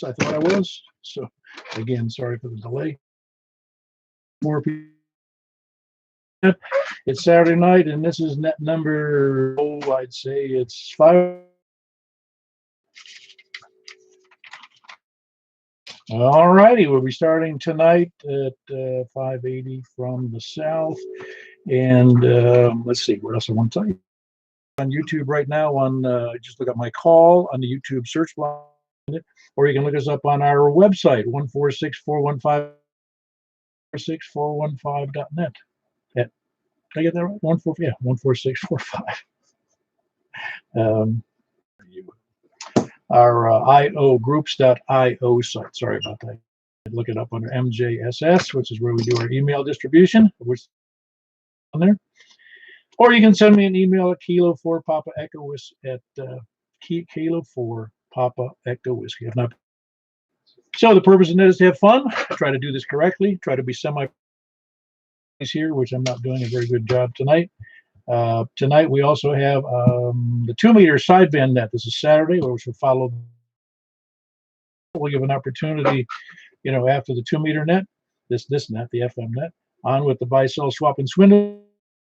was. I thought I was. So, again, sorry for the delay. 4 p.m. It's Saturday night, and this is net number, I'd say it's 5. All righty, we'll be starting tonight at 580 from the south. And let's see, what else I want to tell you. On YouTube right now, just look up my call on the YouTube search bar, or you can look us up on our website, 146-415-415.net. Did I get that right? 14645. Our iogroups.io site. Sorry about that. Look it up under MJSS, which is where we do our email distribution, which is on there. Or you can send me an email at Kilo 4 Papa Echo Whiskey at Kilo 4 Papa Echo Whiskey. If not, so the purpose of that is to have fun. Try to do this correctly. Try to be semi here, which I'm not doing a very good job tonight. Tonight we also have the 2-meter sideband net. This is Saturday, which will follow. We'll give an opportunity, after the 2-meter net, this net, the FM net, on with the buy, sell, swap, and swindle.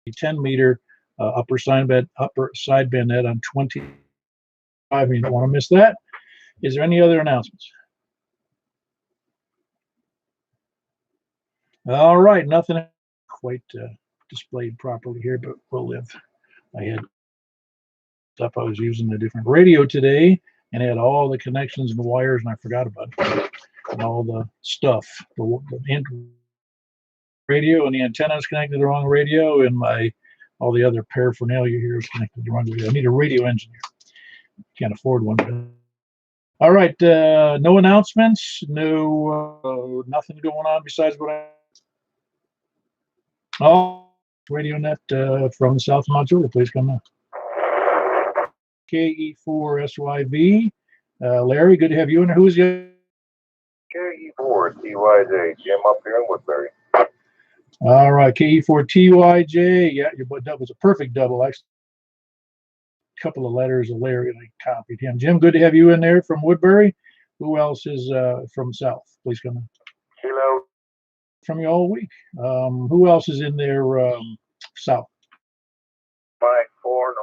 10-meter upper sideband net on 25. You don't want to miss that. Is there any other announcements? All right, nothing quite displayed properly here, but we'll live. I had stuff I was using a different radio today, and had all the connections and the wires, and I forgot about it. And all the stuff, the radio and the antenna is connected to the wrong radio, and all the other paraphernalia here is connected to the wrong radio. I need a radio engineer. Can't afford one. All right, no announcements, nothing going on besides what I. Oh, radio net from South Mount Juliet, please come on. KE4SYV. Larry, good to have you in there. Who's the KE4TYJ, Jim up here in Woodbury. All right, KE4TYJ. Yeah, that was a perfect double. Actually, a couple of letters of Larry, and I copied him. Jim, good to have you in there from Woodbury. Who else is from South? Please come in. Hello. From you all week. Who else is in there South? Mike 4,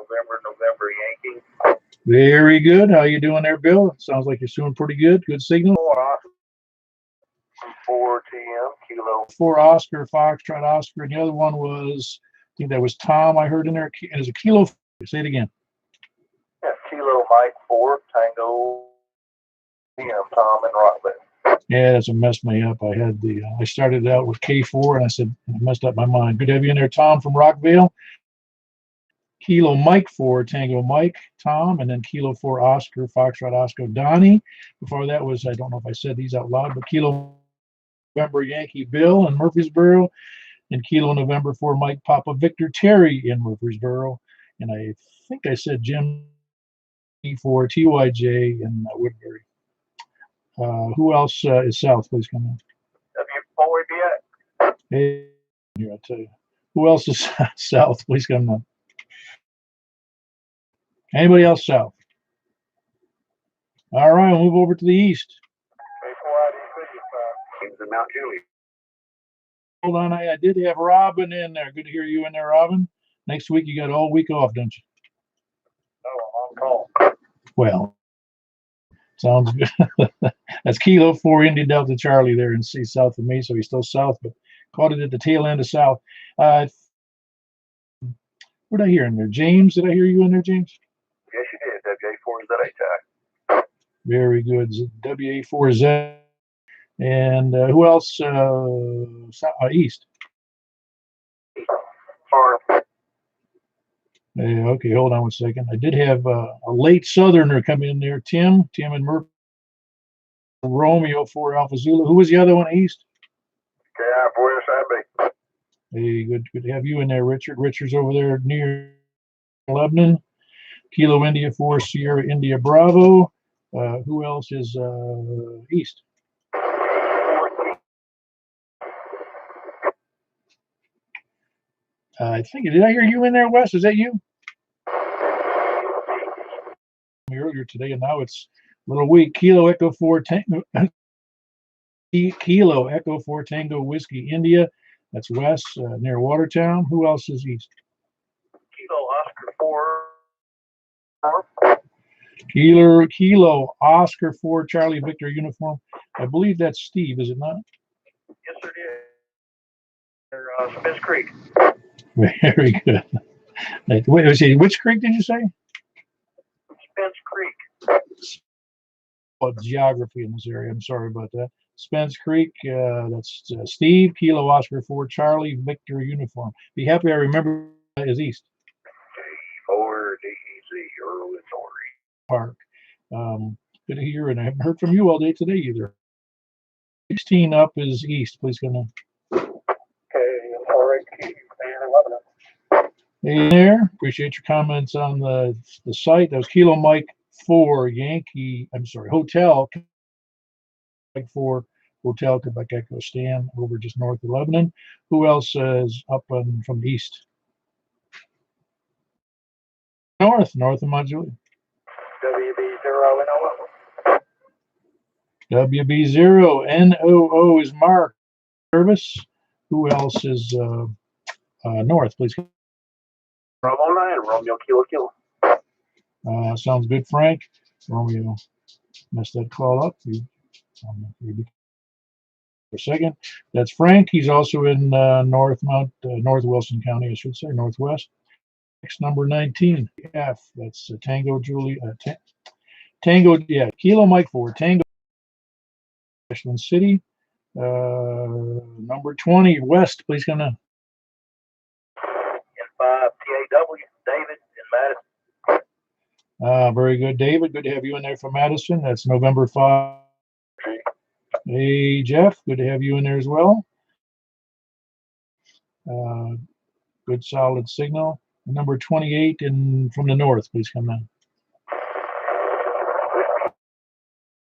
November Yankee. Very good. How you doing there, Bill? It sounds like you're doing pretty good. Good signal. 4 TM, Kilo. 4 Oscar, Foxtrot Oscar. And the other one was, I think that was Tom I heard in there. And it's a Kilo. Say it again. Yeah, Kilo Mike 4, Tango, TM, Tom and Robin. Yeah, that's what messed me up. I started out with K4 and I said, I messed up my mind. Good to have you in there, Tom from Rockville. Kilo Mike 4, Tango Mike, Tom, and then Kilo 4 Oscar, Foxtrot Oscar, Donnie. Before that was, I don't know if I said these out loud, but Kilo November Yankee Bill in Murfreesboro, and Kilo November 4 Mike Papa Victor Terry in Murfreesboro. And I think I said Jim for TYJ in Woodbury. Who else is South? Please come in. Have you forwarded yet? Hey, here, I'll tell you. Who else is South? Please come in. Anybody else South? All right, we'll move over to the East. Mount Juliet. Hold on, I did have Robin in there. Good to hear you in there, Robin. Next week you got all week off, don't you? Oh, I'm on call. Well, sounds good. That's Kilo 4 Indy Delta Charlie there in south of me, so he's still south, but caught it at the tail end of south. What did I hear in there? James, did I hear you in there, James? Yes, you did. WA4Z tag. Very good. WA4Z. And who else? East. Farm. Okay, hold on one second. I did have a late Southerner come in there. Tim and Murphy. Romeo 4 Alpha Zulu. Who was the other one? East. KI4SIB. Hey, good to have you in there, Richard. Richard's over there near Lebanon. Kilo India 4 Sierra India Bravo. Who else is East? I think, did I hear you in there, Wes? Is that you? Earlier today, and now it's Little weak. Kilo Echo 4 Tango. Kilo Echo 4 Tango Whiskey India. That's west near Watertown. Who else is east? Kilo Oscar 4. Kilo Oscar 4 Charlie Victor uniform. I believe that's Steve, is it not? Yes, sir, it is. Spence Creek. Very good. Wait, which creek did you say? Spence Creek. Geography in this area. I'm sorry about that. Spence Creek. That's Steve. Kilo Oscar 4 Charlie Victor uniform. Be happy I remember is east. K4DZ Earl and Park. Good to hear, and I haven't heard from you all day today either. 16 up is east. Please come in. Hey there. Appreciate your comments on the site. That was Kilo Mike 4 Yankee. I'm sorry, Hotel Mike 4 Hotel Quebec Echo Stan over just north of Lebanon. Who else is up from the east? North of Mount Juliet. WB0 WB0 NOO is Mark Service. Who else is north? Please. Bravo 9, Romeo Kilo. Sounds good, Frank. Romeo messed that call up. For a second. That's Frank. He's also in North Wilson County, I should say, Northwest. Next, number 19, F. That's Tango Julie. Tango, yeah, Kilo Mike 4, Tango, Ashland City. Number 20, West, please come in. N5 TAW, David in Madison. Very good, David. Good to have you in there from Madison. That's November 5. Hey, Jeff. Good to have you in there as well. Good solid signal. Number 28 from the north, please come in.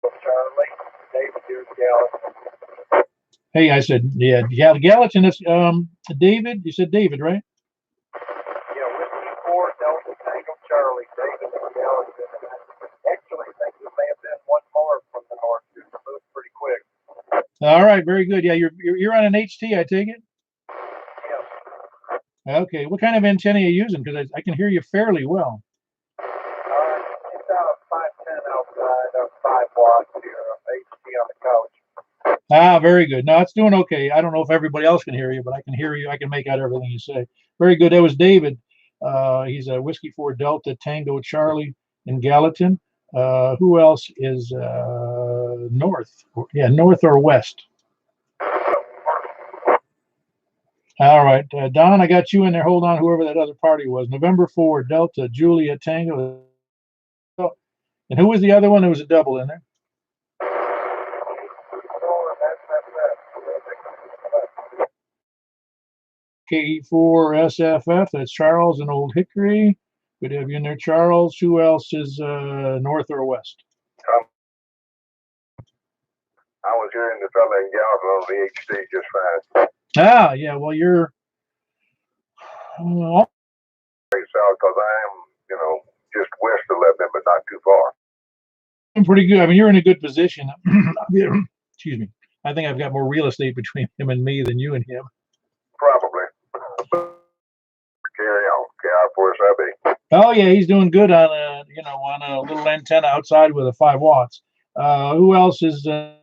Charlie, David, here's Gallatin. Hey, I said, yeah, Gallatin. It's David. You said David, right? Yeah, Whiskey 4 Delta Tango Charlie, David and Gallatin. Actually, I think we may have been one more from the north. You moved pretty quick. All right, very good. Yeah, you're on an HT, I take it. Yes. Okay, what kind of antenna are you using? Because I can hear you fairly well. It's out 510 outside, 5 watts here, HT on the couch. Very good. No, it's doing okay. I don't know if everybody else can hear you, but I can hear you. I can make out everything you say. Very good. That was David. He's a Whiskey 4 Delta Tango Charlie in Gallatin. Who else is north? Yeah, north or west? All right, Don, I got you in there. Hold on, whoever that other party was. November 4 Delta Juliet Tango. And who was the other one? There was a double in there. KE4SFF, that's Charles and Old Hickory. Good to have you in there, Charles. Who else is north or west? I was hearing the fella in Gallatin on the HT just fine. Yeah, well, you're South, because I am, just west of Lebanon, but not too far. pretty good. I mean, you're in a good position. Excuse me. I think I've got more real estate between him and me than you and him. Probably. Carry on, KI4SIB. Oh yeah, he's doing good on a little antenna outside with a 5 watts. Who else is W1KOM.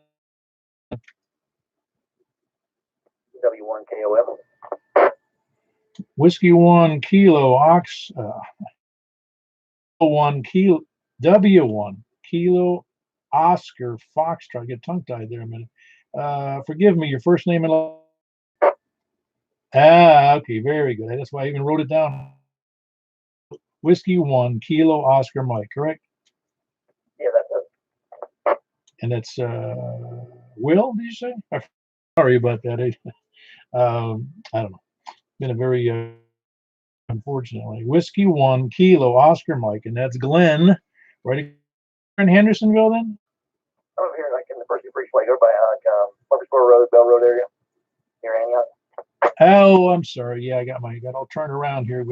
Whiskey 1 Kilo Ox 1 Kilo W1 Kilo Oscar Foxtrot. I get tongue tied there a minute. Forgive me, your first name and okay, very good. That's why I even wrote it down. Whiskey 1 Kilo Oscar Mike, correct? Yeah, that's it. And that's Will, did you say? Sorry about that. I don't know. Been a very unfortunately. Whiskey 1 Kilo Oscar Mike, and that's Glenn. Right in Hendersonville then? I'm here like in the Percy Freeway, over by Murfreesboro Road, Bell Road area. Near Antioch. Oh, I'm sorry. Yeah, I got all turned around here.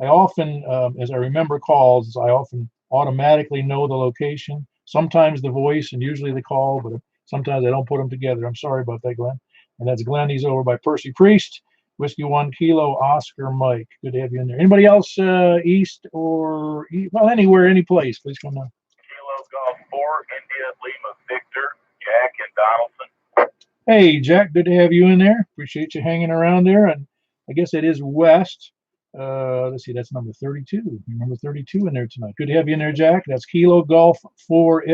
I often, as I remember calls, I often automatically know the location. sometimes the voice and usually the call, but sometimes I don't put them together. I'm sorry about that, Glenn. And that's Glenn. He's over by Percy Priest. Whiskey 1 Kilo Oscar Mike. Good to have you in there. Anybody else east or well, anywhere, any place? Please come on. Kilo Golf 4 India Lima Victor Jack and Donaldson. Hey Jack, good to have you in there. Appreciate you hanging around there. And I guess it is west. Let's see, that's number 32. Number 32 in there tonight. Good to have you in there, Jack. That's Kilo Golf 4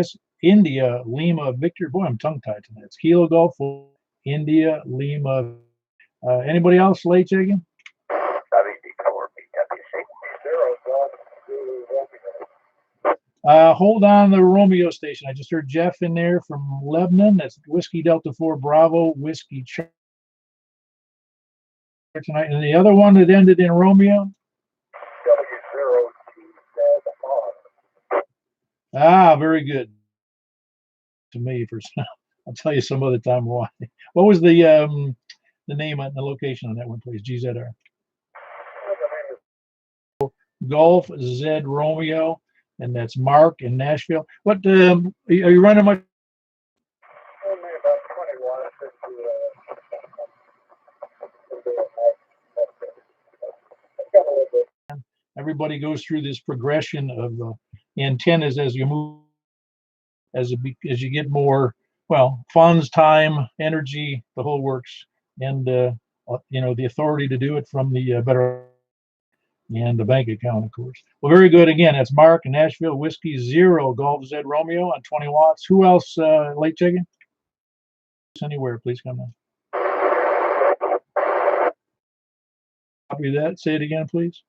India Lima Victor. Boy, I'm tongue tied tonight. It's Kilo Golf 4 India Lima. Anybody else late checking? Hold on the Romeo station. I just heard Jeff in there from Lebanon. That's Whiskey Delta 4 Bravo Whiskey Charlie tonight. And the other one that ended in Romeo? Very good. To me, for I'll tell you some other time why. What was the name and the location on that one, please? GZR. Golf Z Romeo, and that's Mark in Nashville. What are you running much? Only about 21. Everybody goes through this progression of antennas as you move, as you get more, well, funds, time, energy, the whole works, and the authority to do it from the better and the bank account, of course. Well, very good. Again, that's Mark in Nashville, Whiskey 0 Golf Z Romeo on 20 watts. Who else late checking? Anywhere, please come in. Copy that. Say it again, please.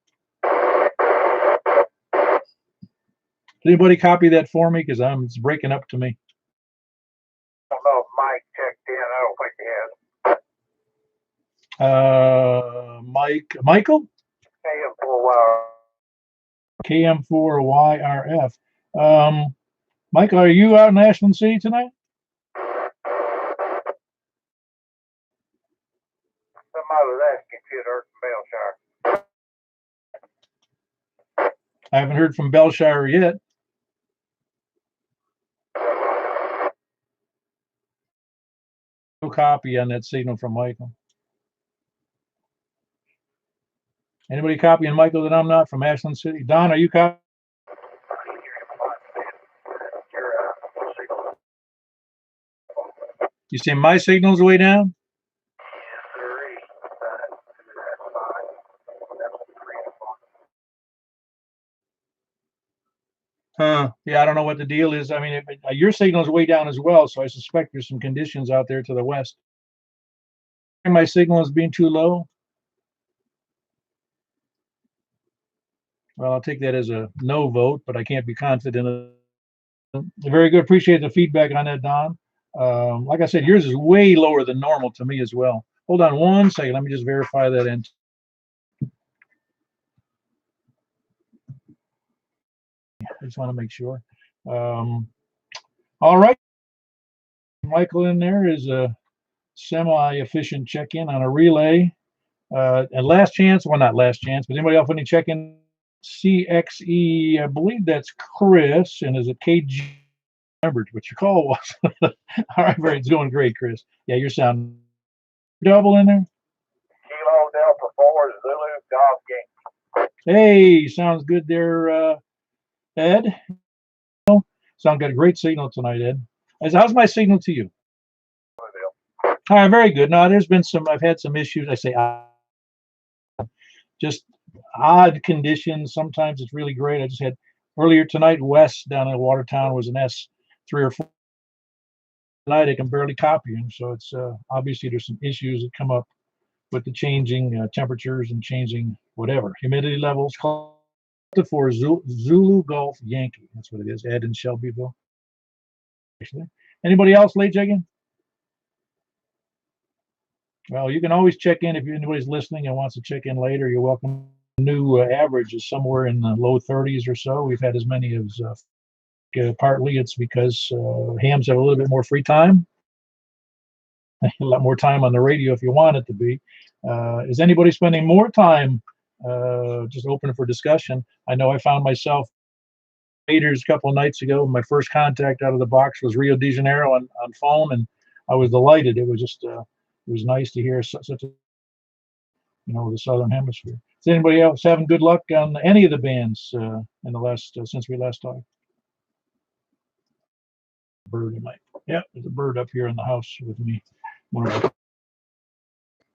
Anybody copy that for me? Because it's breaking up to me. I don't know if Mike checked in. I don't think he has. Michael? KM4YRF. KM4YRF. Michael, are you out in Ashland City tonight? Somebody was asking if you had heard from Bellshire. I haven't heard from Bellshire yet. No copy on that signal from Michael. Anybody copying Michael that I'm not from Ashland City? Don, are you copying? You say my signal's way down? Yeah, I don't know what the deal is. I mean, your signal's way down as well, so I suspect there's some conditions out there to the west. My signal is being too low. Well, I'll take that as a no vote, but I can't be confident. Very good. Appreciate the feedback on that, Don. Like I said, yours is way lower than normal to me as well. Hold on one second. Let me just verify that in. I just want to make sure. All right. Michael in there is a semi-efficient check-in on a relay. And last chance, well, not last chance, but anybody else want to check in? CXE, I believe that's Chris, and is it KG? Remembered what your call was. All right, it's going great, Chris. Yeah, you're sounding double in there. Kilo Delta 4 Zulu Golf Yankee. Hey, sounds good there, Ed. Sound got a great signal tonight, Ed. How's my signal to you? All right, very good. Now, I've had some issues. I say just odd conditions. Sometimes it's really great. I just had earlier tonight, West down in Watertown was an S3 or 4. Tonight I can barely copy him, so it's obviously there's some issues that come up with the changing temperatures and changing whatever humidity levels. For Zulu Golf Yankee, that's what it is. Ed in Shelbyville. Actually, anybody else late checking? Well, you can always check in if anybody's listening and wants to check in later. You're welcome. New average is somewhere in the low 30s or so. We've had as many as partly it's because hams have a little bit more free time, a lot more time on the radio if you want it to be. Is anybody spending more time just open for discussion? I know I found myself meters a couple of nights ago. My first contact out of the box was Rio de Janeiro on phone, and I was delighted. It was just it was nice to hear such a the Southern Hemisphere. Is anybody else having good luck on any of the bands in the last since we last talked? Bird in my there's a bird up here in the house with me,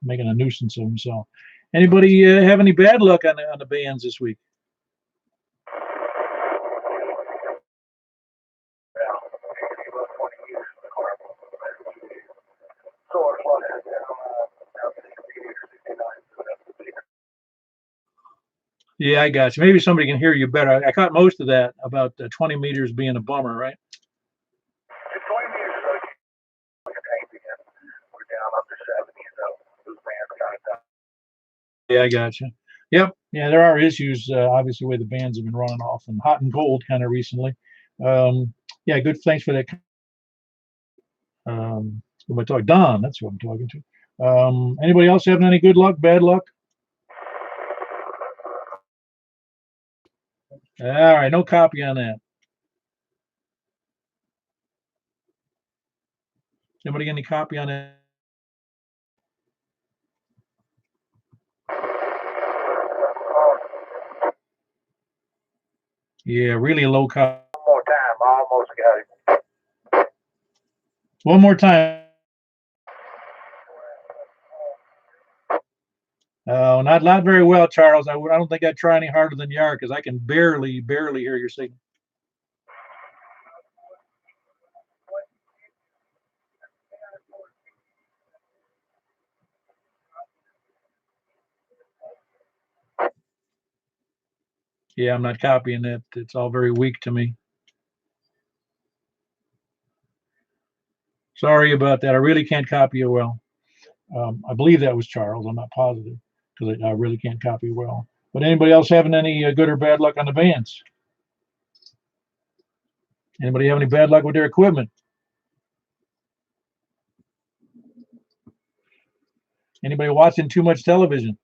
making a nuisance of himself. Anybody have any bad luck on the bands this week? Yeah, I got you. Maybe somebody can hear you better. I caught most of that about 20 meters being a bummer, right? 20 meters like an 8 again. We're down under 70, so those bands kind of done. Yeah, I got you. Yep. Yeah, there are issues, obviously, where the bands have been running off and hot and cold kind of recently. Yeah, good. Thanks for that. Who am I talking? Don, that's who I'm talking to. Anybody else having any good luck, bad luck? All right, no copy on that. Anybody get any copy on that? Yeah, really low copy. One more time, I almost got it. One more time. Oh, not very well, Charles. I don't think I'd try any harder than you are because I can barely hear your signal. Yeah, I'm not copying it. It's all very weak to me. Sorry about that. I really can't copy you well. I believe that was Charles. I'm not positive because I really can't copy well. But anybody else having any good or bad luck on the bands? Anybody have any bad luck with their equipment? Anybody watching too much television?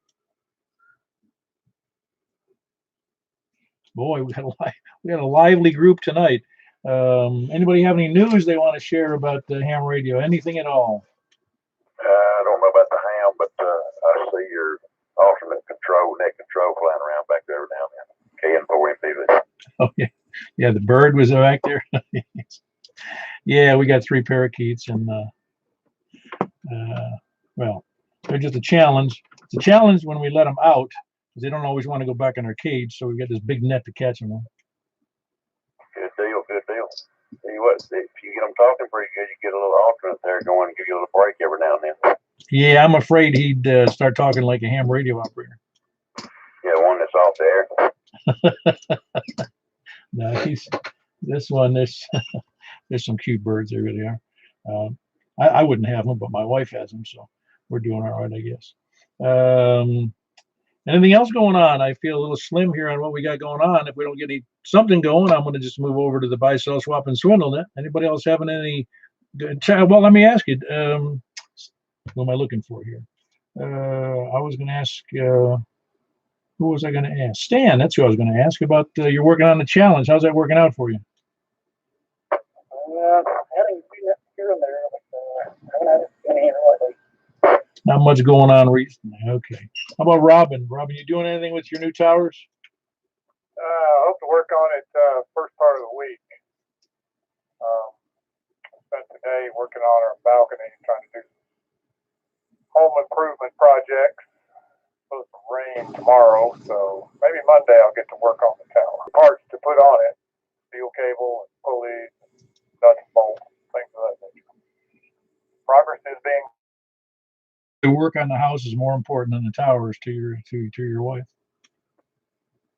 Boy, we got a lively group tonight. Anybody have any news they want to share about the ham radio? Anything at all? I don't know about the ham, but I see your alternate control, net control flying around back there now. KN4MD. Oh yeah, the bird was back there. Yeah, we got 3 parakeets, and well, they're just a challenge. It's a challenge when we let them out because they don't always want to go back in their cage. So we got this big net to catch them on. Good deal, good deal. Tell you what, if you get them talking pretty good, you get a little alternate there going and give you a little break every now and then. Yeah, I'm afraid he'd start talking like a ham radio operator. Yeah, one that's off the air. No, this one. There's some cute birds. They really are. I wouldn't have them, but my wife has them, so we're doing all right, I guess. Anything else going on? I feel a little slim here on what we got going on. If we don't get something going, I'm going to just move over to the buy, sell, swap, and swindle net. Anybody else having any? Well, let me ask you. What am I looking for here? I was going to ask. Who was I going to ask? Stan. That's who I was going to ask about. You're working on the challenge. How's that working out for you? Having here and there, but haven't had any lately. Not much going on recently. Okay. How about Robin? Robin, you doing anything with your new towers? I hope to work on it first part of the week. Spent today working on our balcony, trying to do home improvement projects. Supposed to rain tomorrow, so maybe Monday I'll get to work on the tower. Parts to put on it, steel cable and pulleys, nuts and bolts, things of that nature. Progress is being. The work on the house is more important than the towers to your wife.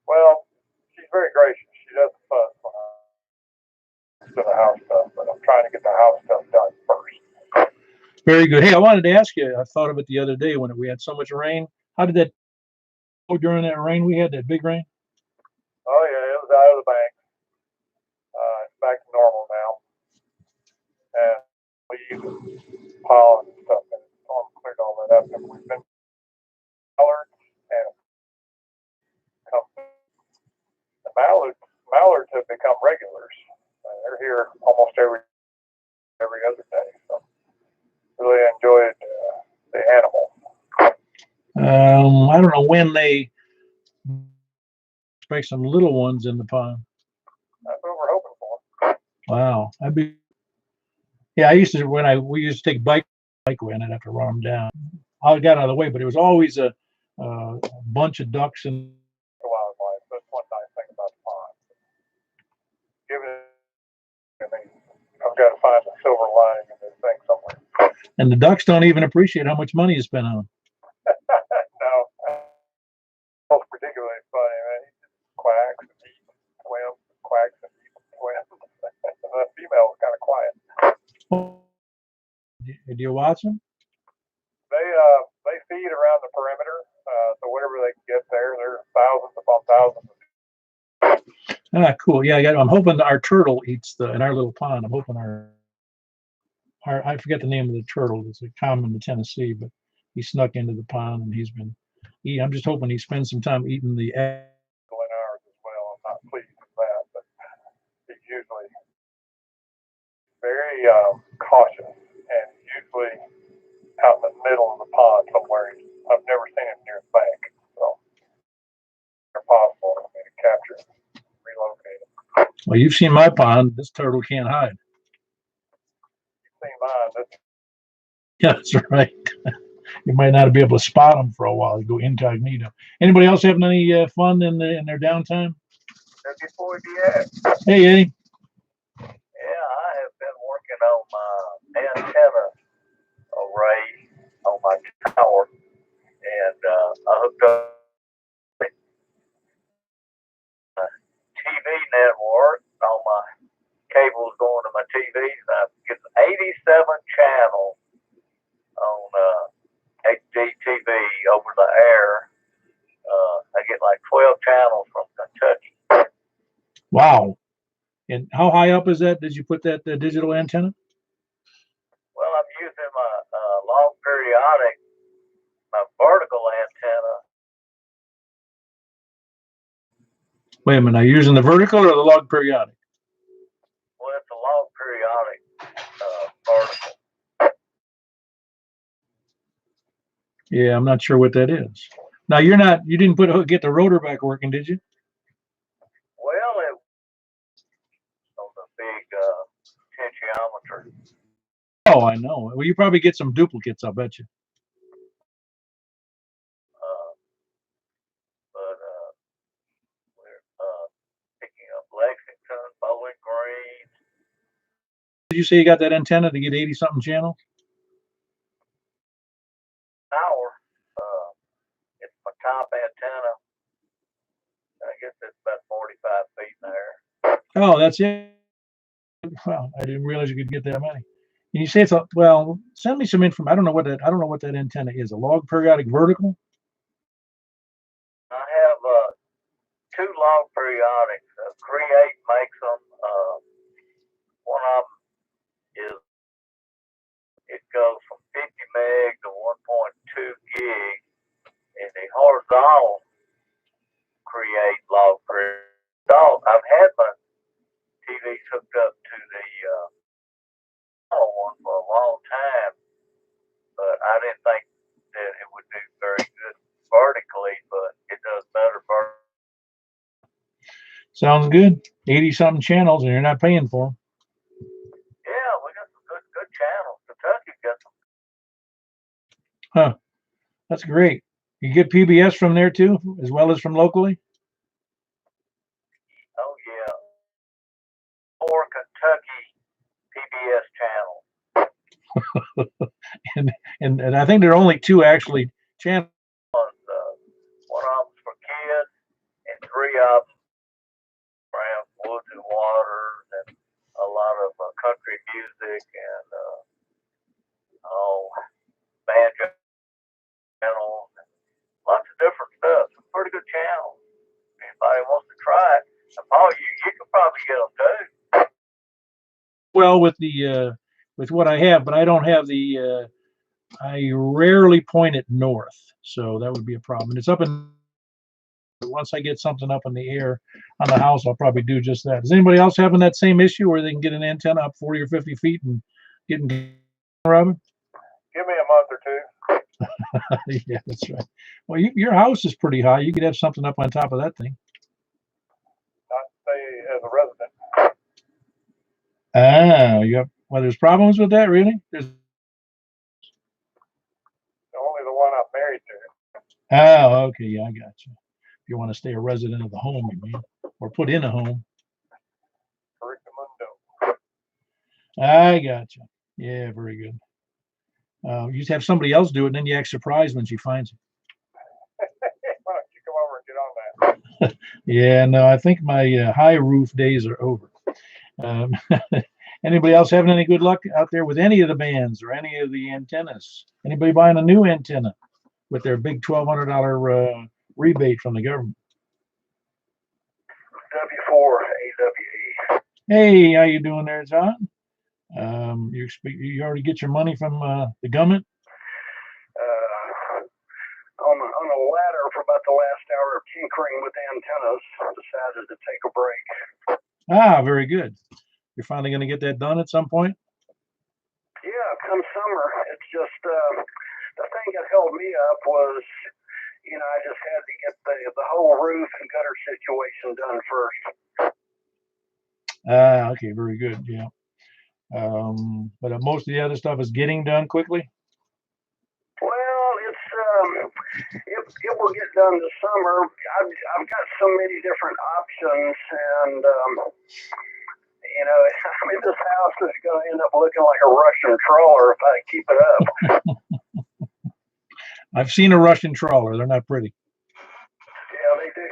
Well, she's very gracious. She doesn't fuss when I do the house stuff, but I'm trying to get the house stuff done first. Very good. Hey, I wanted to ask you, I thought of it the other day when we had so much rain. How did that go during that rain we had, that big rain? Oh, yeah, it was out of the bank. It's back to normal now. And leaves, pollen and stuff, and the storm cleared all that up. And we've been mallards and the mallards have been become regulars. They're here almost every other day. So really enjoyed the animals. I don't know when they expect some little ones in the pond. That's what we're hoping for. Wow, yeah, I used to we used to take bike away and I'd have to run them down. I got out of the way, but it was always a bunch of ducks and The wildlife. That's one nice thing about the pond. I've got to find a silver lining in this thing somewhere. the ducks don't even appreciate how much money you spend on them. No, most particularly funny, man. He just quacks and eats and swims, quacks and eats and swims. The female was kind of quiet. Do you watch them? They feed around the perimeter, so whatever they can get there, there's thousands upon thousands. Ah, cool. Yeah, I'm hoping our turtle eats in our little pond. I'm hoping our I forget the name of the turtle. It's common in Tennessee, but he snuck into the pond and he's been eating. I'm just hoping he spends some time eating the egg. In ours as well. I'm not pleased with that, but he's usually very cautious and usually out in the middle of the pond somewhere. I've never seen him near the bank, so it's impossible for me to capture him, relocate him. Well, you've seen my pond. This turtle can't hide. You've seen mine. Yeah, that's right. You might not be able to spot them for a while. You go incognito. Anybody else having any fun in their downtime? Hey, Eddie. Yeah, I have been working on my antenna array on my tower, and I hooked up a TV network on my cables going to my TVs. I get 87 channels on HDTV over the air. I get like 12 channels from Kentucky. Wow. And how high up is that? Did you put that digital antenna? Well, I'm using my long periodic, my vertical antenna. Wait a minute. Are you using the vertical or the log periodic? Well, it's a long periodic vertical. Yeah, I'm not sure what that is. Now you didn't get the rotor back working, did you? Well, it on the big potentiometer. Oh, I know. Well, you probably get some duplicates, I bet you. But we're picking up Lexington, Bowling Green. Did you say you got that antenna to get 80-something channels? Tower. It's my top antenna. I guess it's about 45 feet in the air. Oh, that's it. Well, I didn't realize you could get that many. And you say send me some information. I don't know what that antenna is. A log periodic vertical? I have two long periodics. Create makes them. One of them is it goes from 50 meg to 1.2 gig, and the horizontal create log periodic. I've had my TV hooked up to the one for a long time, but I didn't think that it would do very good vertically, but it does better vertically. Sounds good. 80-something channels, and you're not paying for them. Yeah, we got some good channels. Kentucky's got some. Huh. That's great. You get PBS from there too, as well as from locally? Oh yeah. 4 Kentucky PBS channels. and I think there are only 2 actually channels. One of them's for kids, and 3 of them around woods and waters, and a lot of country music and banjo channels, and lots of different stuff. Some pretty good channels. If anybody wants to try it, and Paul, you can probably get them too. Well, with what I have, but I don't have I rarely point it north, so that would be a problem. And it's up in once I get something up in the air on the house, I'll probably do just that. Is anybody else having that same issue where they can get an antenna up 40 or 50 feet and getting Robin? Give me a month or two. Yeah, that's right. Well, your house is pretty high. You could have something up on top of that thing. Not stay as a resident. Well, there's problems with that, really? There's Only the one I'm married to. okay, yeah, I got you. If you want to stay a resident of the home, you mean, or put in a home. Correctamundo. I got you. Yeah, very good. You just have somebody else do it, and then you act surprised when she finds it. Why don't you come over and get on that? Yeah, no, I think my high roof days are over. Anybody else having any good luck out there with any of the bands or any of the antennas? Anybody buying a new antenna with their big $1,200 rebate from the government? W4 AWE. Hey, how you doing there, John? You already get your money from the government? On a ladder for about the last hour of tinkering with antennas, decided to take a break. Ah, very good. You're finally going to get that done at some point? Yeah, come summer. It's just the thing that held me up was, I just had to get the whole roof and gutter situation done first. Ah, okay, very good. Yeah. But most of the other stuff is getting done quickly. Well, it will get done this summer. I've got so many different options, and this house is going to end up looking like a Russian trawler if I keep it up. I've seen a Russian trawler. They're not pretty. Yeah, they do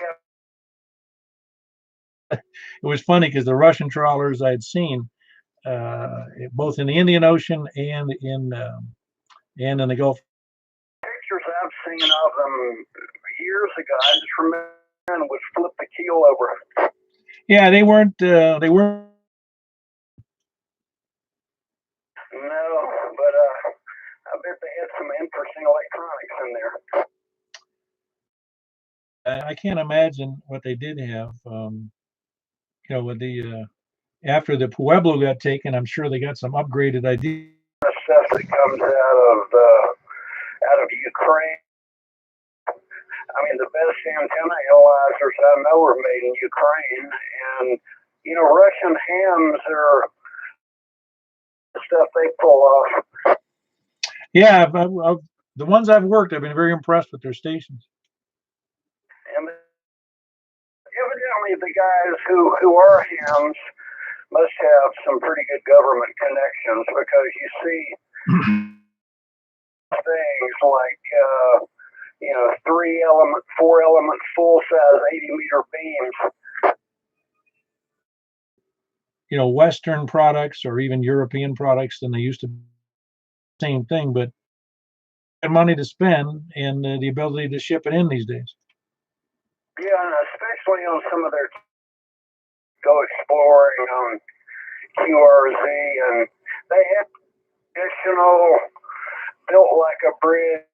have. It was funny because the Russian trawlers I'd seen, both in the Indian Ocean and in the Gulf. Pictures I've seen of them years ago, I just remember would flip the keel over. Yeah, they weren't. They weren't. No, but I bet they had some interesting electronics in there. I can't imagine what they did have. With the after the Pueblo got taken, I'm sure they got some upgraded ideas. The stuff that comes out of Ukraine. I mean, the best antenna analyzers I know are made in Ukraine, and Russian hams are the stuff they pull off. Yeah, the ones I've worked, I've been very impressed with their stations. And evidently, the guys who are hams must have some pretty good government connections, because you see things like 3-element, 4-element, full-size 80-meter beams. Western products or even European products than they used to be. Same thing, but money to spend and the ability to ship it in these days. Yeah, and especially on some of their go exploring on QRZ, and they have additional built like a bridge.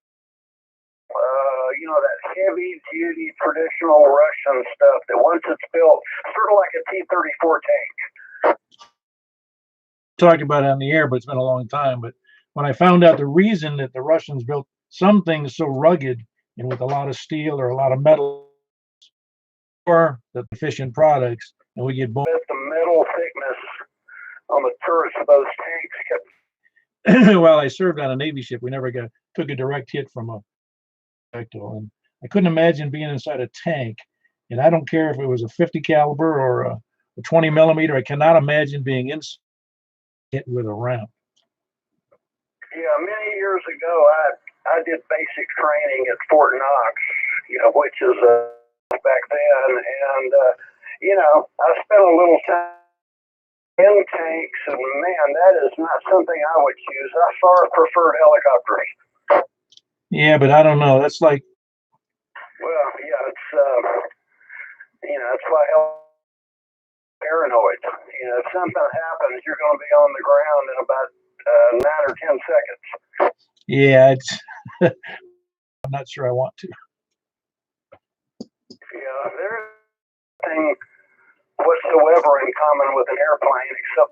That heavy duty traditional Russian stuff that once it's built, sort of like a T-34 tank. Talked about it on the air, but it's been a long time. But when I found out the reason that the Russians built some things so rugged and with a lot of steel or a lot of metal for the efficient products, and we get both. The metal thickness on the turrets of those tanks kept. While I served on a Navy ship, we never took a direct hit from a projectile, and I couldn't imagine being inside a tank. And I don't care if it was a 50 caliber or a 20 millimeter. I cannot imagine being inside hit with a round. Yeah, many years ago, I did basic training at Fort Knox, which is back then, and I spent a little time in tanks, and man, that is not something I would choose. I far preferred helicopters. Yeah, but I don't know. That's like. Well, yeah, it's that's why paranoid. If something happens, you're going to be on the ground in about 9 or 10 seconds. Yeah, I'm not sure I want to. Yeah, there's nothing whatsoever in common with an airplane except.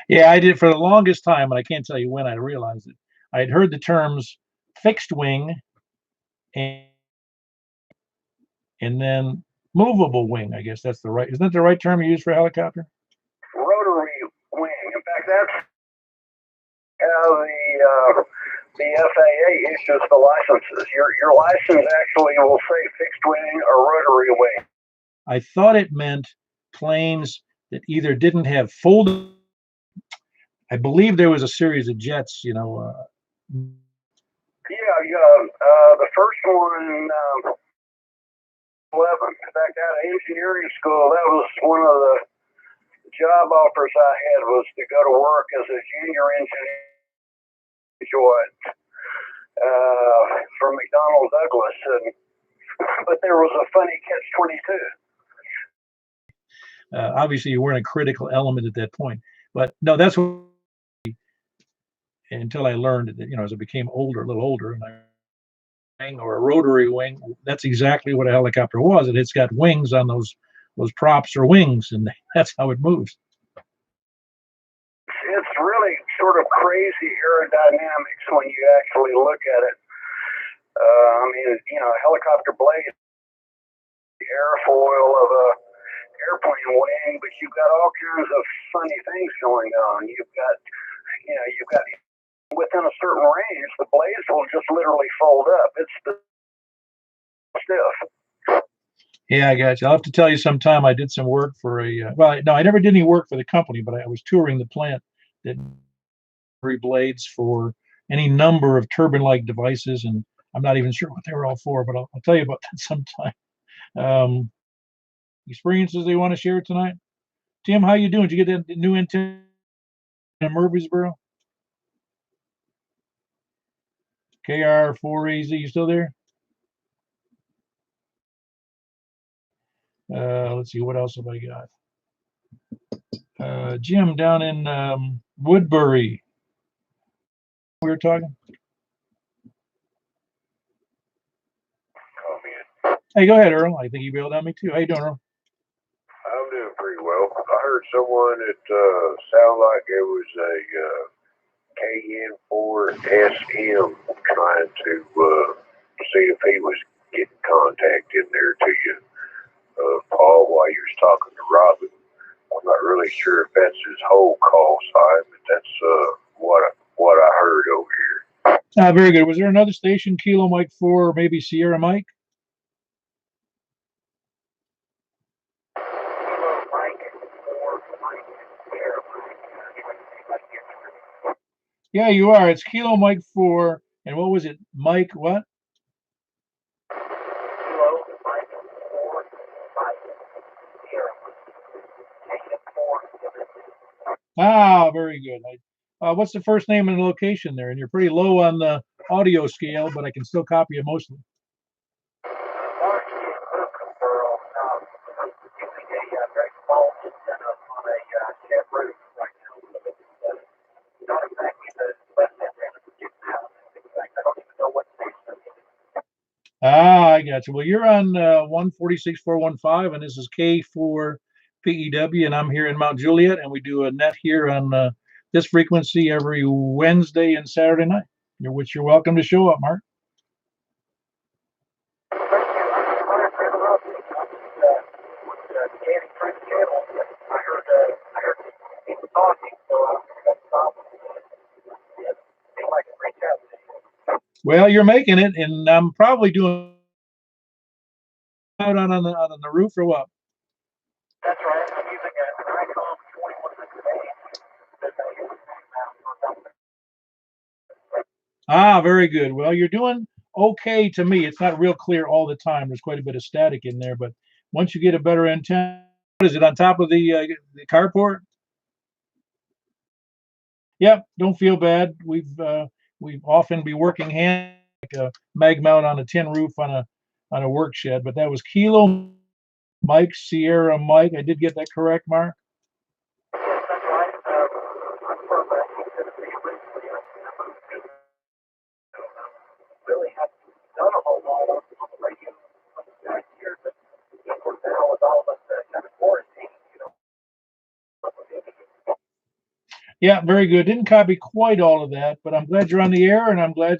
Yeah, I did for the longest time, and I can't tell you when I realized it. I had heard the terms fixed wing and then movable wing. I guess that's the right. Isn't that the right term you use for a helicopter? Rotary wing. In fact, that's how the FAA issues the licenses. Your license actually will say fixed wing or rotary wing. I thought it meant planes that either didn't have folded. I believe there was a series of jets, Yeah, the first one, 11. In fact, out of engineering school, that was one of the job offers I had, was to go to work as a junior engineer for McDonnell Douglas, but there was a funny catch-22. Obviously, you weren't a critical element at that point, but no, that's what. Until I learned that, as I became older, a little older, and or a rotary wing, that's exactly what a helicopter was, and it's got wings on those props or wings, and that's how it moves. It's really sort of crazy aerodynamics when you actually look at it. I mean, helicopter blade, the airfoil of a airplane wing, but you've got all kinds of funny things going on. You've got within a certain range, the blades will just literally fold up. It's stiff. Yeah, I got you. I'll have to tell you sometime. I did some work for no, I never did any work for the company, but I was touring the plant that blades for any number of turbine-like devices, and I'm not even sure what they were all for, but I'll tell you about that sometime. Experiences they want to share tonight. Tim, how you doing? Did you get that new antenna in Murfreesboro? KR4AZ, you still there? Let's see, what else have I got? Jim down in Woodbury. We were talking. Hey, go ahead, Earl. I think you bailed on me too. How you doing, Earl? I'm doing pretty well. I heard someone that sounded like it was a KN4SM trying to see if he was getting contact in there to you, Paul, while you was talking to Robin. I'm not really sure if that's his whole call sign, but that's what I heard over here. Very good. Was there another station, Kilo Mike 4, or maybe Sierra Mike? Yeah, you are. It's Kilo Mike 4, and what was it? Mike what? Kilo Mike 4 Mike Sierra. Ah, very good. What's the first name and location there? And you're pretty low on the audio scale, but I can still copy it mostly. Ah, I got you. Well, you're on 146.415, and this is K4PEW, and I'm here in Mount Juliet, and we do a net here on this frequency every Wednesday and Saturday night, which you're welcome to show up, Mark. Well, you're making it, and I'm probably doing out on the roof or what? That's right. I'm using an Icon 2100. Ah, very good. Well, you're doing okay to me. It's not real clear all the time. There's quite a bit of static in there, but once you get a better antenna, what is it, on top of the carport? Yep, don't feel bad. We've often be working hand like a mag mount on a tin roof on a work shed, but that was Kilo Mike Sierra Mike. I did get that correct, Mark? Yes, that's right. Really haven't done a whole lot on the radio Yeah, very good. Didn't copy quite all of that, but I'm glad you're on the air, and I'm glad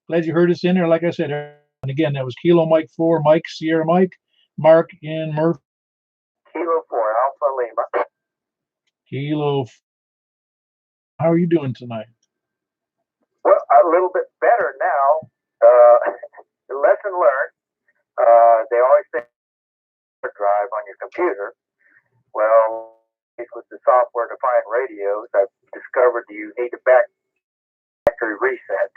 glad you heard us in there. Like I said, and again, that was Kilo Mike 4, Mike Sierra Mike, Mark in Murphy. Kilo 4 Alpha Lima. Kilo. How are you doing tonight? Well, a little bit better now. Lesson learned. They always say drive on your computer. Well, with the software-defined radios, I've discovered you need to factory reset.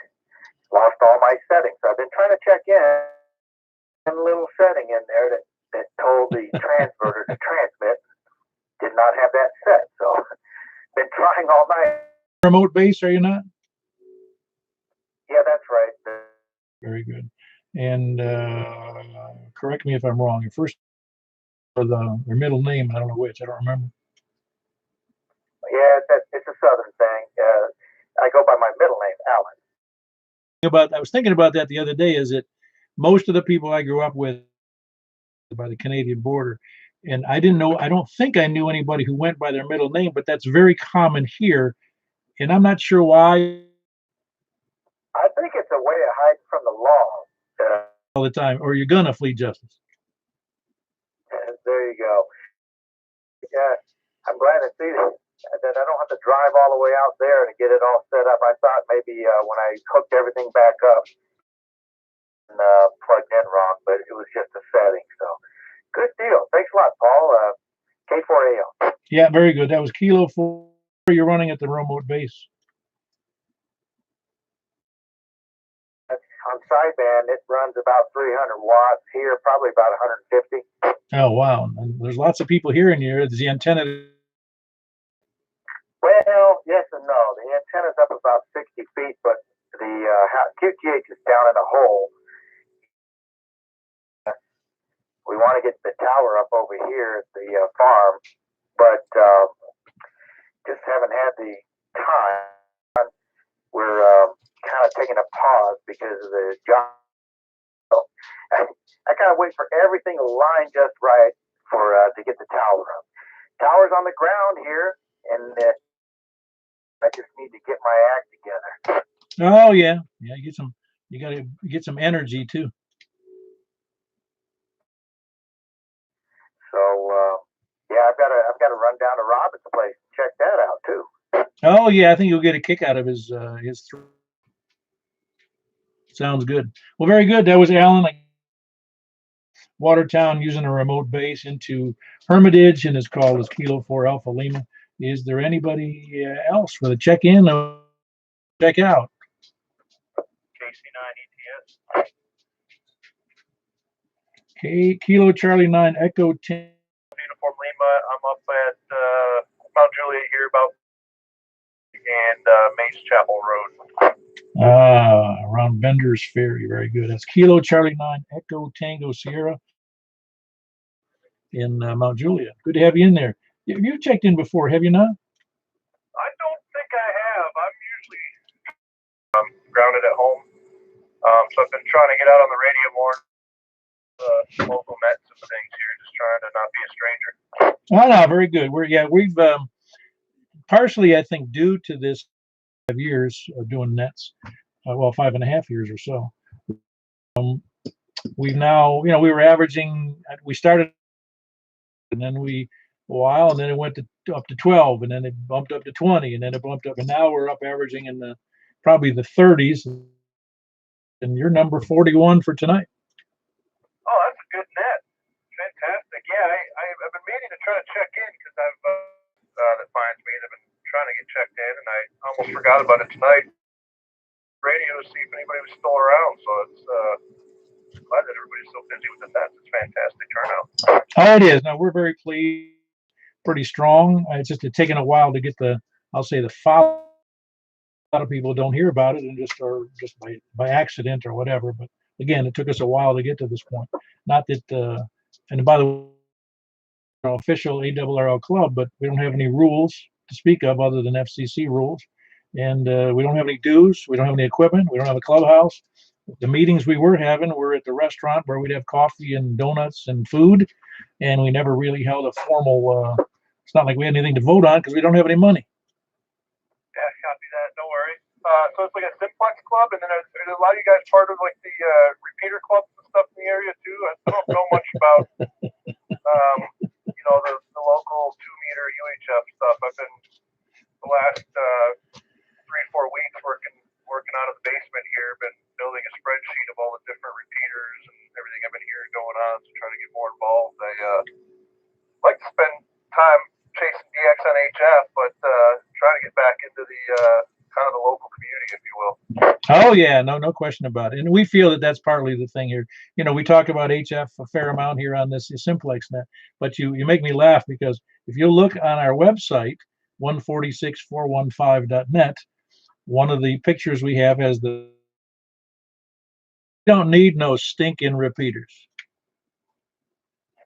Lost all my settings. So I've been trying to check in a little setting in there that told the transverter to transmit. Did not have that set, so been trying all night. Remote base, are you not? Yeah, that's right. Very good. And correct me if I'm wrong. Your first or your middle name, I don't know which. I don't remember. Yeah, it's a southern thing. I go by my middle name, Alan. I was thinking about that the other day. Is that most of the people I grew up with by the Canadian border, and I don't think I knew anybody who went by their middle name, but that's very common here, and I'm not sure why. I think it's a way of hiding from the law. All the time, or you're gonna flee justice. There you go. Yeah, I'm glad to see that I don't have to drive all the way out there to get it all set up. I thought maybe when I hooked everything back up and plugged in wrong, but it was just a setting. So good deal. Thanks a lot, Paul. K4AL. Yeah, very good. That was Kilo 4. You're running at the remote base. On sideband, it runs about 300 watts. Here, probably about 150. Oh, wow. And there's lots of people hearing you. Is the antenna? Well, yes and no. The antenna's up about 60 feet, but the QTH is down in a hole. We want to get the tower up over here at the farm, but just haven't had the time. We're kind of taking a pause because of the job. So I kind of wait for everything to line just right for to get the tower up. Tower's on the ground here, and I just need to get my act together. Oh yeah, you got to get some energy too. So yeah, I've got to run down to Robin's place and check that out too. Oh yeah, I think you'll get a kick out of his. Sounds good. Well, very good. That was Alan, Watertown, using a remote base into Hermitage, and is called as Kilo 4 Alpha Lima. Is there anybody else for the check-in or check out? KC9 ETS. Kilo Charlie 9 Echo 10. Uniform Lima. I'm up at Mount Juliet here about and Mace Chapel Road. Around Bender's Ferry. Very good. That's Kilo Charlie 9 Echo Tango Sierra in Mount Juliet. Good to have you in there. You've checked in before, have you not? I don't think I have. I'm usually grounded at home. So I've been trying to get out on the radio more. Local nets and things here, just trying to not be a stranger. Oh, no, very good. We've partially, I think, due to this 5 years of doing nets, 5.5 years or so. We've now, we were averaging. We started, and then a while, and then it went up to 12, and then it bumped up to 20, and then it bumped up, and now we're up averaging in probably the 30s. And you're number 41 for tonight. Oh, that's a good net. Fantastic. Yeah, I've been meaning to try to check in because I've that finds me. I've been trying to get checked in, and I almost forgot about it tonight. Radio to see if anybody was still around. So it's glad that everybody's so busy with the nets. It's fantastic turnout. Oh, it is. Now we're very pleased. Pretty strong. It's just taken a while to get the follow. A lot of people don't hear about it and just by accident or whatever. But again, it took us a while to get to this point. Not that, and by the way, official ARRL club, but we don't have any rules to speak of other than FCC rules, and we don't have any dues. We don't have any equipment. We don't have a clubhouse. The meetings we were having were at the restaurant where we'd have coffee and donuts and food, and we never really held a formal. It's not like we had anything to vote on because we don't have any money. so it's like a Simplex club, and then are a lot of you guys part of like the repeater clubs and stuff in the area too? I don't know much about the local 2-meter UHF stuff. I've been the last 3-4 weeks working out of the basement here. Been building a spreadsheet of all the different repeaters and everything I've been hearing going on. So trying to get more involved. I like to spend time chasing DX on HF, but trying to get back into the kind of the local community, if you will. Oh yeah, no question about it. And we feel that that's partly the thing here. We talk about HF a fair amount here on this Simplex Net, but you make me laugh because if you look on our website, 146415.net, one of the pictures we have has the don't need no stinking repeaters.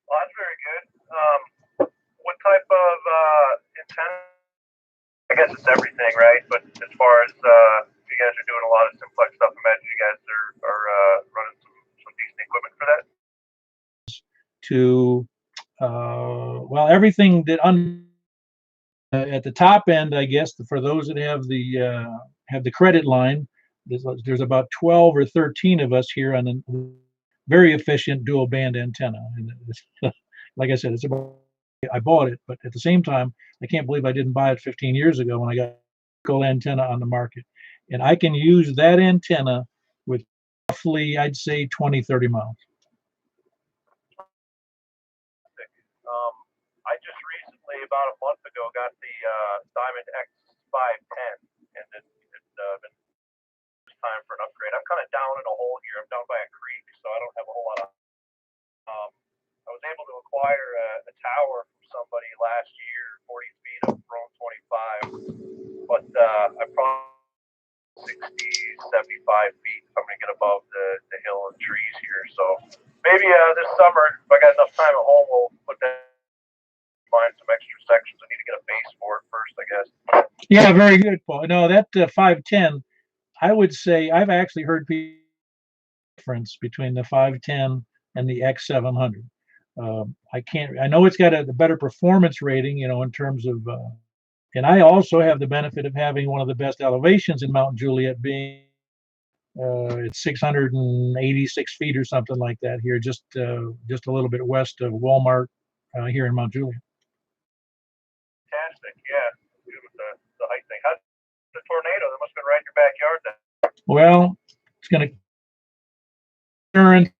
Well, that's very good. What type of antenna? I guess it's everything, right? But as far as you guys are doing a lot of Simplex stuff, I imagine you guys are running some decent equipment for that. To everything that at the top end, I guess, for those that have the credit line, there's about 12 or 13 of us here on a very efficient dual band antenna. And like I said, I bought it, but at the same time, I can't believe I didn't buy it 15 years ago when I got a antenna on the market. And I can use that antenna with roughly, I'd say, 20-30 miles. I just recently, about a month ago, got the Diamond X510, and it's been time for an upgrade. I'm kind of down in a hole here. I'm down by a creek, so I don't have a whole lot of. I was able to acquire a tower from somebody last year, 40 feet of Rome 25, but I probably 60, 75 feet if I'm going to get above the hill and trees here. So maybe this summer, if I got enough time at home, we'll put that. Find some extra sections. I need to get a base for it first, I guess. Yeah, very good, Paul. No, that 510, I would say I've actually heard people difference between the 510 and the X700. I know it's got a better performance rating, in terms of, and I also have the benefit of having one of the best elevations in Mount Juliet, being it's 686 feet or something like that here, just a little bit west of Walmart here in Mount Juliet. Fantastic, yeah. Good with the height thing. How's the tornado? That must have been right in your backyard then. Well, it's going to turn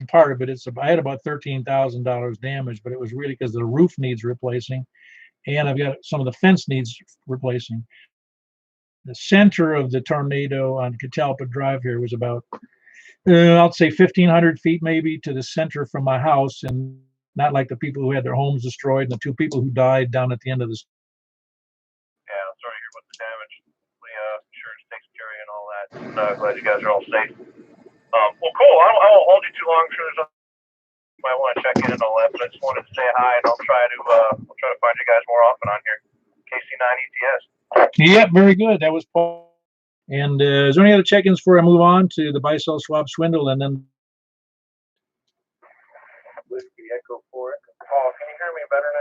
part of it. I had about $13,000 damage, but it was really because the roof needs replacing, and I've got some of the fence needs replacing. The center of the tornado on Catalpa Drive here was about, I'll say 1,500 feet maybe to the center from my house, and not like the people who had their homes destroyed and the 2 people who died down at the end of the. Yeah, I'm sorry to hear about the damage. Insurance takes care of you and all that. Glad you guys are all safe. Well, cool. I won't hold you too long. I'm sure there's you might want to check in and all that, but I just wanted to say hi, and I'll try to find you guys more often on here. KC9 ETS. Yep, very good. That was Paul. And is there any other check-ins before I move on to the buy-sell swap swindle, and then Whiskey Echo 4. Paul, can you hear me better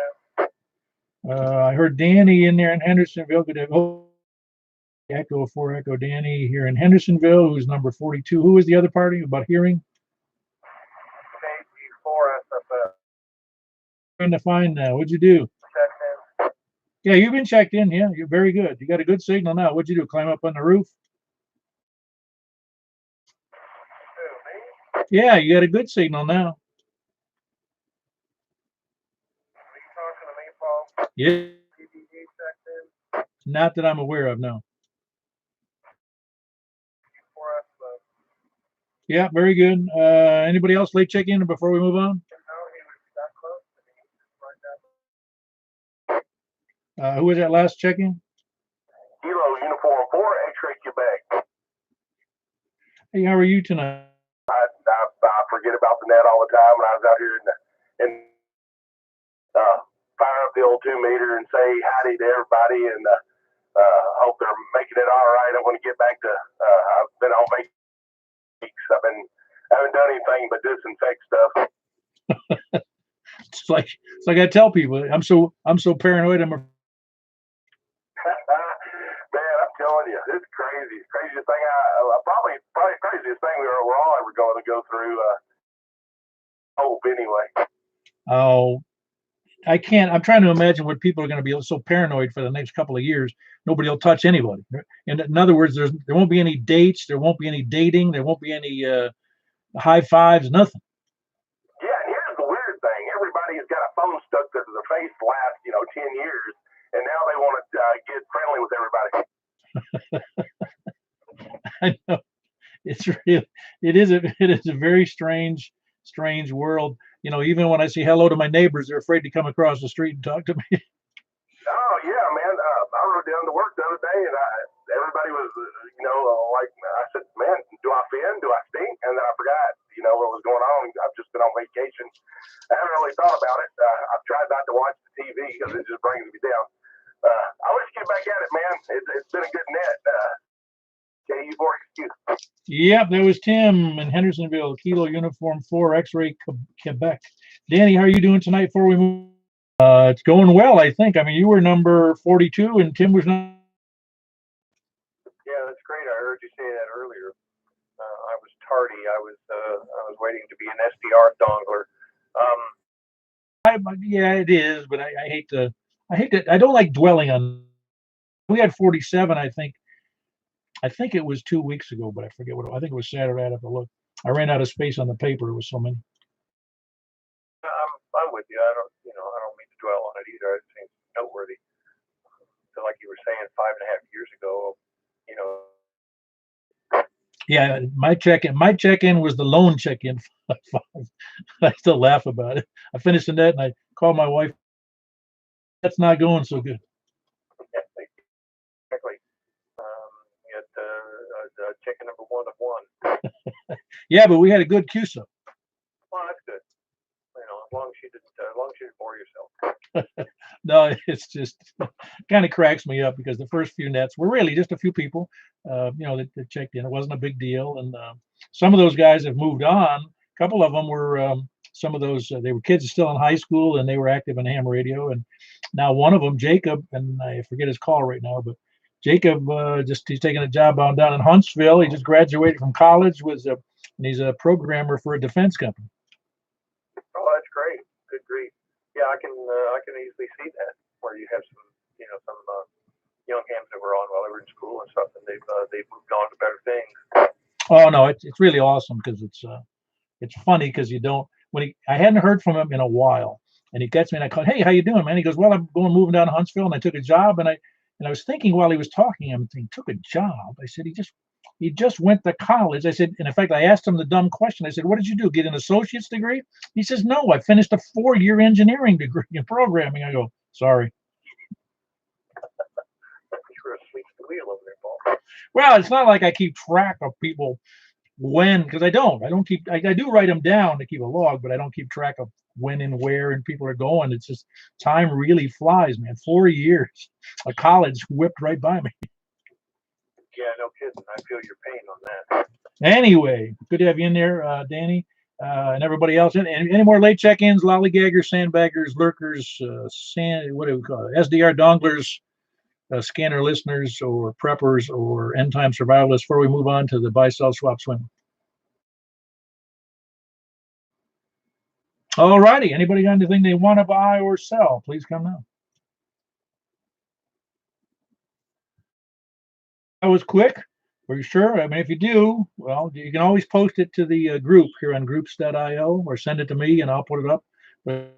now? I heard Danny in there in Hendersonville. Echo 4 Echo Danny here in Hendersonville, who's number 42. Who was the other party about hearing? KC4SFS. Trying to find now. What'd you do? Checked in. Yeah, you've been checked in. Yeah, you're very good. You got a good signal now. What'd you do? Climb up on the roof? Who, me? Yeah, you got a good signal now. Are you talking to me, Paul? Yeah. PPG checked in. Not that I'm aware of, no. Yeah, very good. Anybody else late check-in before we move on? Who was that last check-in? Kilo Uniform 4, X-ray Quebec. Hey, how are you tonight? I forget about the net all the time when I was out here and fire up the old 2-meter and say howdy to everybody, and hope they're making it all right. I want to get back to, I've been on vacation. I haven't done anything but disinfect stuff. It's like I tell people, I'm so paranoid. Man, I'm telling you, it's crazy. It's crazy craziest thing we're all ever going to go through. Hope anyway. Oh, I can't. I'm trying to imagine what people are going to be so paranoid for the next couple of years. Nobody will touch anybody. And in other words, there won't be any dates. There won't be any dating. There won't be any high fives. Nothing. Yeah, and here's the weird thing: everybody has got a phone stuck to their face the last 10 years, and now they want to get friendly with everybody. I know. It's really. It is a very strange world. Even when I say hello to my neighbors, they're afraid to come across the street and talk to me. Oh yeah, man. I rode down to work the other day, and everybody was, like I said, man, do I offend? Do I stink? And then I forgot, what was going on. I've just been on vacation. I haven't really thought about it. I've tried not to watch the TV because it just brings me down. I wish to get back at it, man. It's been a good net. KU4XQ. Yep, there was Tim in Hendersonville, Kilo Uniform 4, X-Ray, Quebec. Danny, how are you doing tonight before we move? It's going well, I think. I mean, you were number 42 and Tim was number. Yeah, that's great. I heard you say that earlier. I was tardy. I was waiting to be an SDR dongler. Yeah, it is, but I hate to. I don't like dwelling on. We had 47, I think. I think it was 2 weeks ago, but I forget what. I think it was Saturday. I'd have to look. I ran out of space on the paper. It was so many. I'm with you. I don't mean to dwell on it either. I think it's noteworthy. So, like you were saying, 5.5 years ago, Yeah, my check-in was the lone check-in. I still laugh about it. I finished the net and I called my wife. That's not going so good. exactly. Check-in number 1 of 1. Yeah, but we had a good QSO. Well, that's good. As long as you didn't bore yourself. No, it's just kind of cracks me up because the first few nets were really just a few people, that checked in. It wasn't a big deal, and some of those guys have moved on. A couple of them were some of those. They were kids still in high school, and they were active in ham radio. And now one of them, Jacob, and I forget his call right now, but Jacob he's taking a job down in Huntsville. He just graduated from college, and he's a programmer for a defense company. Oh, that's great. Good grief. Yeah, I can easily see that where you have some young hams that were on while they were in school and stuff, and they've moved on to better things. Oh no, it's really awesome because it's funny because I hadn't heard from him in a while, and he gets me and I called, hey, how you doing, man? He goes, well, I'm moving down to Huntsville and I took a job, and I was thinking while he was talking, I'm thinking, took a job. I said, he just went to college. I said, and in fact, I asked him the dumb question. I said, what did you do? Get an associate's degree? He says, no, I finished a 4-year engineering degree in programming. I go, sorry. You're asleep at the wheel over there, Paul. Well, it's not like I keep track of people because I don't keep, I do write them down to keep a log, but I don't keep track of when and where and people are going. It's just time really flies, man. 4 years of college whipped right by me. Yeah, no kidding. I feel your pain on that. Anyway, good to have you in there, Danny, and everybody else. Any more late check-ins, lollygaggers, sandbaggers, lurkers, what do we call it? SDR donglers, scanner listeners, or preppers, or end-time survivalists before we move on to the buy-sell swap swing. All righty. Anybody got anything they want to buy or sell? Please come now. That was quick. Are you sure? I mean, if you do, well, you can always post it to the group here on groups.io or send it to me and I'll put it up. But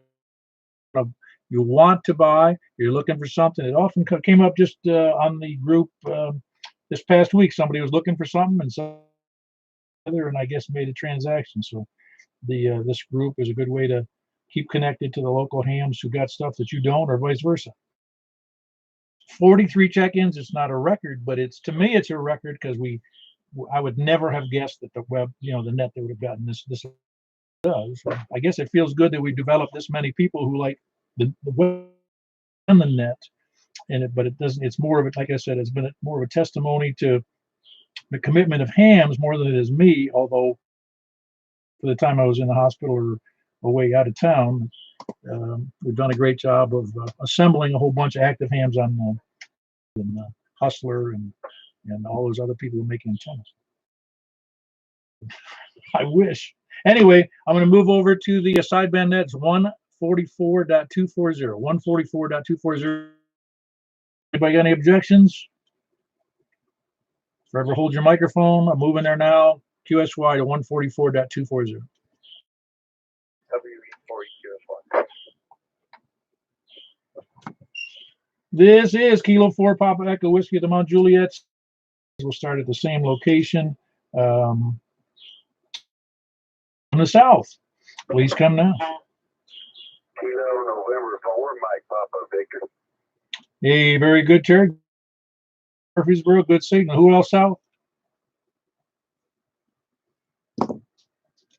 you want to buy, you're looking for something. It often came up just on the group this past week. Somebody was looking for something and I guess made a transaction. So this group is a good way to keep connected to the local hams who got stuff that you don't, or vice versa. 43 check-ins. It's not a record, but to me it's a record because I would never have guessed that the web, the net, they would have gotten this does. I guess it feels good that we developed this many people who like the web and the net, but it doesn't. It's more of it. Like I said, it's been more of a testimony to the commitment of hams more than it is me. Although for the time I was in the hospital or away out of town, we've done a great job of assembling a whole bunch of active hams on Hustler and all those other people who are making antennas. I wish. Anyway, I'm going to move over to the sideband nets 144.240. 144.240. Anybody got any objections? Forever hold your microphone. I'm moving there now. QSY to 144.240. WE4QSY. This is Kilo 4 Papa Echo Whiskey at the Mount Juliet. We'll start at the same location in the south. Please come now. Kilo November 4, Mike Papa Victor. Hey, very good, Terry. Murfreesboro, good signal. Who else south?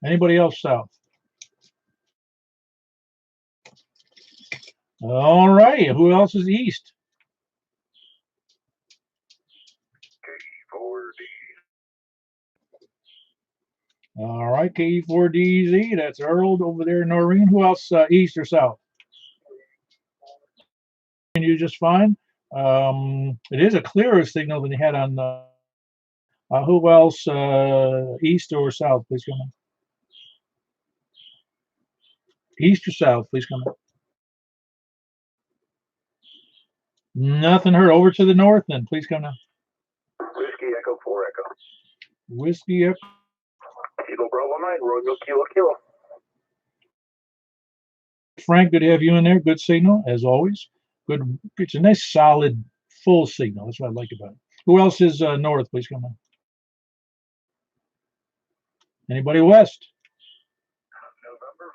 Anybody else south? All right. Who else is east? K4D. All right, KE4DZ. That's Earl over there in Noreen. Who else, east or south? And you just fine. It is a clearer signal than you had on. Who else, east or south? Please come in. East or south? Please come in. Nothing heard. Over to the north, then. Please come now. Whiskey Echo 4 Echo. Whiskey up. Kilo Bravo 9, Romeo Kilo Kilo. Frank, good to have you in there. Good signal, as always. Good. It's a nice, solid, full signal. That's what I like about it. Who else is north? Please come on. Anybody west?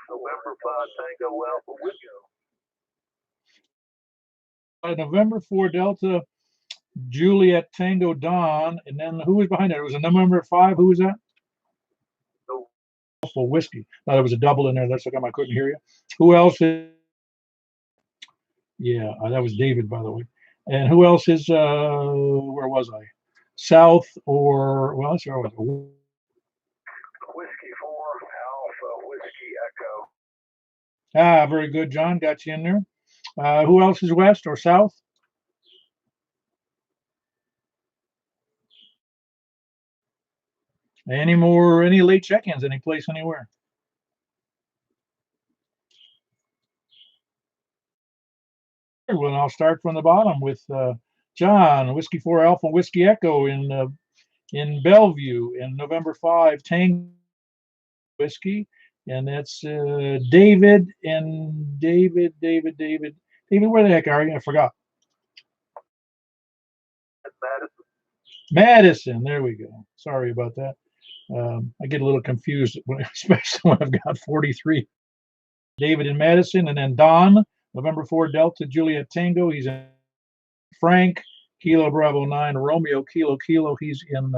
November 5, Tango Alpha Whiskey. November 4 Delta Juliet Tango Don, and then who was behind that? It was a November 5. Who was that? For whiskey. Thought there was a double in there. That's how come I couldn't hear you. Who else is? Yeah, that was David, by the way. And who else is? Where was I? South or well, that's where I was. Whiskey 4 Alpha Whiskey Echo. Ah, very good, John. Got you in there. Who else is west or south? Any more? Any late check-ins? Any place anywhere? Well, I'll start from the bottom with John, Whiskey 4 Alpha Whiskey Echo in Bellevue, in November 5 Tango Whiskey, and that's David and David. Where the heck are you? I forgot. Madison. There we go. Sorry about that. I get a little confused, especially when I've got 43. David in Madison, and then Don, November 4 Delta Juliet Tango. He's in Frank, Kilo Bravo 9 Romeo Kilo Kilo. He's in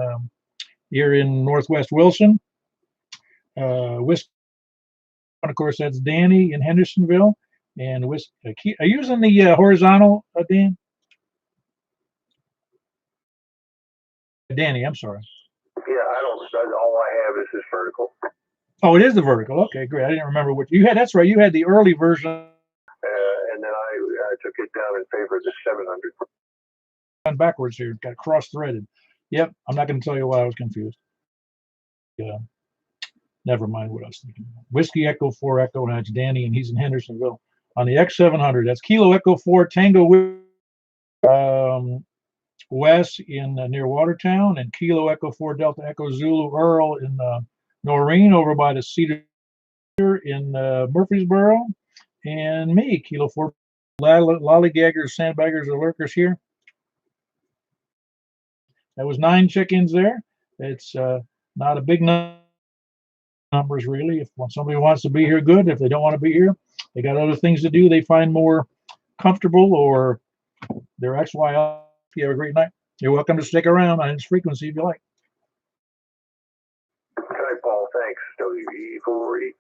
here in Northwest Wilson. Whiskey, of course, that's Danny in Hendersonville. And are you using the horizontal, Dan? Danny, I'm sorry. Yeah, I don't. All I have is this vertical. Oh, it is the vertical. Okay, great. I didn't remember what you had. That's right. You had the early version. And then I took it down in favor of the 700. Gone backwards here. Got cross-threaded. Yep. I'm not going to tell you why I was confused. Yeah. Never mind what I was thinking. Whiskey Echo 4 Echo, and that's Danny, and he's in Hendersonville. On the X700, that's Kilo Echo 4 Tango West in near Watertown, and Kilo Echo 4 Delta Echo Zulu Earl in Noreen over by the Cedar in Murfreesboro, and me, Kilo 4 Lollygaggers, Sandbaggers, or Lurkers here. That was 9 chickens there. It's not a big numbers really. If somebody wants to be here, good. If they don't want to be here, they got other things to do. They find more comfortable, or their XY. You have a great night. You're welcome to stick around on this frequency if you like. Okay, Paul. Thanks. WE4E.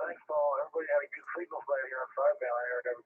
Thanks, Paul. Everybody had a good signal right here on sidebound. I heard everybody.